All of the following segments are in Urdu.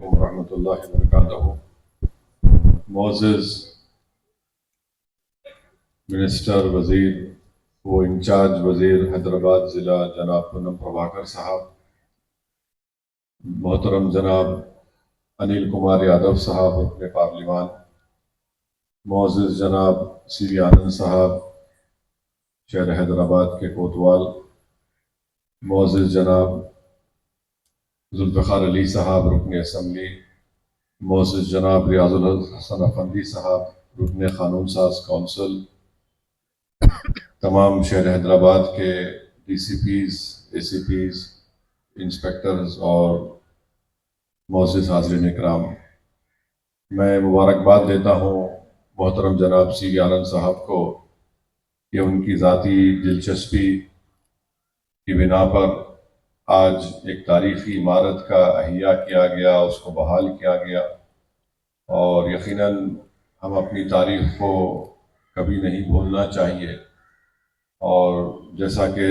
علیکم ورحمۃ اللہ وبرکاتہ. معزز منسٹر وزیر وہ انچارج وزیر حیدرآباد ضلع جناب پونم پربھاکر صاحب، محترم جناب انل کمار یادو صاحب رکن پارلیمان، معزز جناب سی وی آنند صاحب شہر حیدرآباد کے کوتوال، معزز جناب ذوالفقار علی صاحب رکن اسمبلی، معزز جناب ریاض الحسن افندی صاحب رکن قانون ساز کونسل، تمام شہر حیدرآباد کے ڈی سی پیز، اے سی پیز، انسپیکٹرز اور معزز حاضرین اکرام، میں مبارکباد دیتا ہوں محترم جناب سی وی آنند صاحب کو کہ ان کی ذاتی دلچسپی کی بنا پر آج ایک تاریخی عمارت کا احیاء کیا گیا، اس کو بحال کیا گیا، اور یقیناً ہم اپنی تاریخ کو کبھی نہیں بھولنا چاہیے. اور جیسا کہ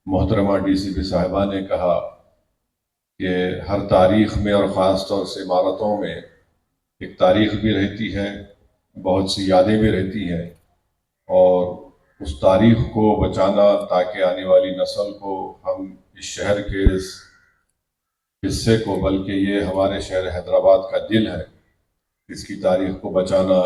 محترمہ ڈی سی پی صاحبہ نے کہا کہ ہر تاریخ میں اور خاص طور سے عمارتوں میں ایک تاریخ بھی رہتی ہے، بہت سی یادیں بھی رہتی ہیں، اور اس تاریخ کو بچانا تاکہ آنے والی نسل کو ہم اس شہر کے اس حصے کو، بلکہ یہ ہمارے شہر حیدرآباد کا دل ہے، اس کی تاریخ کو بچانا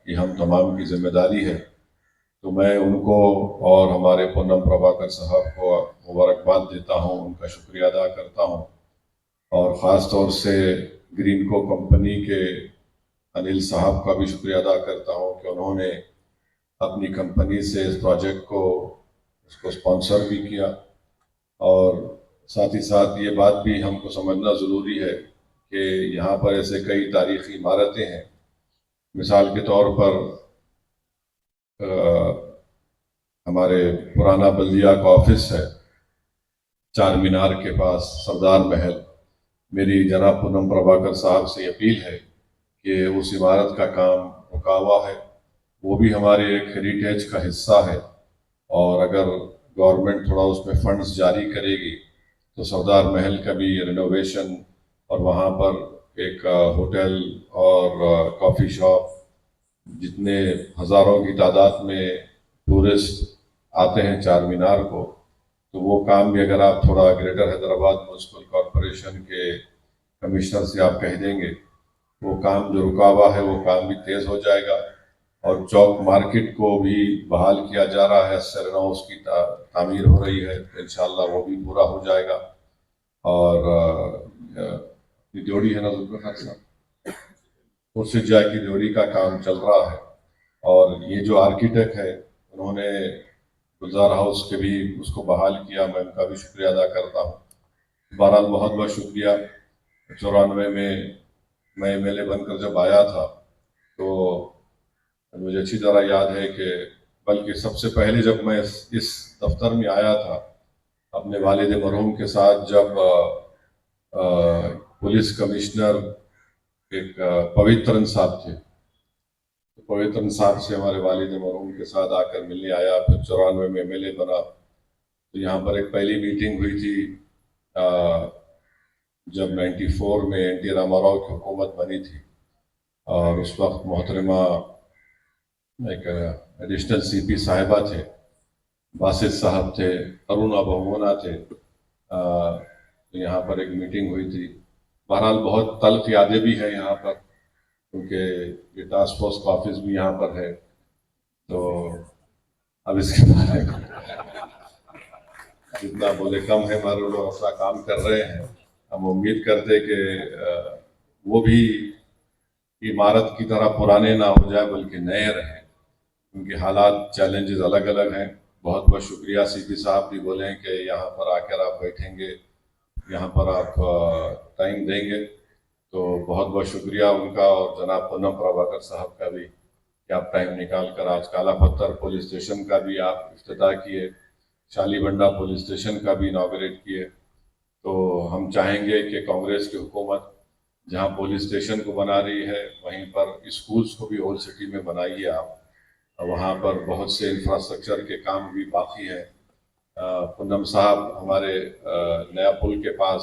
یہ ہم تمام کی ذمہ داری ہے. تو میں ان کو اور ہمارے پونم پربھاکر صاحب کو مبارکباد دیتا ہوں، ان کا شکریہ ادا کرتا ہوں، اور خاص طور سے گرین کو کمپنی کے انل صاحب کا بھی شکریہ ادا کرتا ہوں کہ انہوں نے اپنی کمپنی سے اس پروجیکٹ کو اسپانسر بھی کیا. اور ساتھ ہی ساتھ یہ بات بھی ہم کو سمجھنا ضروری ہے کہ یہاں پر ایسے کئی تاریخی عمارتیں ہیں. مثال کے طور پر ہمارے پرانا بلدیہ کا آفس ہے چار مینار کے پاس سردار محل. میری جناب پونم پربھاکر صاحب سے اپیل ہے کہ اس عمارت کا کام رکا ہوا ہے، وہ بھی ہمارے ایک ہیریٹیج کا حصہ ہے، اور اگر گورنمنٹ تھوڑا اس میں فنڈز جاری کرے گی تو سردار محل کا بھی رینوویشن اور وہاں پر ایک ہوٹل اور کافی شاپ، جتنے ہزاروں کی تعداد میں ٹورسٹ آتے ہیں چار مینار کو، تو وہ کام بھی اگر آپ تھوڑا گریٹر حیدرآباد میونسپل کارپوریشن کے کمشنر سے آپ کہہ دیں گے، وہ کام جو رکا ہوا ہے وہ کام بھی تیز ہو جائے گا. اور چوک مارکیٹ کو بھی بحال کیا جا رہا ہے، سرنا اس کی تعمیر ہو رہی ہے، انشاءاللہ وہ بھی پورا ہو جائے گا. اور یہ ڈیوڑی ہے نا ذوالفقار صاحب، خورشید جا کی ڈیوڑی کا کام چل رہا ہے، اور یہ جو آرکیٹیکٹ ہے انہوں نے گلزار ہاؤس کے بھی اس کو بحال کیا، میں ان کا بھی شکریہ ادا کرتا ہوں. بہرحال بہت بہت شکریہ. 94 میں ایم ایل اے بن کر جب آیا تھا تو مجھے اچھی طرح یاد ہے کہ بلکہ سب سے پہلے جب میں اس دفتر میں آیا تھا اپنے والد مرحوم کے ساتھ، جب پولیس کمشنر ایک پوترن صاحب تھے، پوترن صاحب سے ہمارے والد مرحوم کے ساتھ آ کر ملنے آیا، پھر 94 میں ایم ایل اے بنا. تو یہاں پر ایک پہلی میٹنگ ہوئی تھی جب 94 میں این ٹی راما راؤ کی حکومت بنی تھی، اور اس وقت محترمہ ایک ایڈیشنل سی پی صاحبہ تھے، باسط صاحب تھے، ارونا بہونا تھے. یہاں پر ایک میٹنگ ہوئی تھی. بہرحال بہت تلخ یادیں بھی ہیں یہاں پر، کیونکہ یہ ٹاسک فورس کا آفس بھی یہاں پر ہے. تو اب اس کے بارے میں جتنا بولے کم ہے، ہمارے لوگ اپنا کام کر رہے ہیں. ہم امید کرتے کہ وہ بھی عمارت کی طرح پرانے نہ ہو جائے بلکہ نئے رہیں، کیونکہ حالات چیلنجز الگ الگ ہیں. بہت بہت شکریہ. سی پی صاحب بھی بولیں کہ یہاں پر آ کر آپ بیٹھیں گے، یہاں پر آپ ٹائم دیں گے، تو بہت بہت شکریہ ان کا، اور جناب پونم پربھاکر صاحب کا بھی کہ آپ ٹائم نکال کر آج کالا پتھر پولیس اسٹیشن کا بھی آپ افتتاح کیے، شالی بنڈا پولیس اسٹیشن کا بھی اناگوریٹ کیے. تو ہم چاہیں گے کہ کانگریس کی حکومت جہاں پولیس اسٹیشن کو بنا رہی ہے وہیں پر اسکولز کو بھی اولڈ سٹی میں بنائیے آپ. وہاں پر بہت سے انفراسٹرکچر کے کام بھی باقی ہیں. پونم صاحب ہمارے نیا پل کے پاس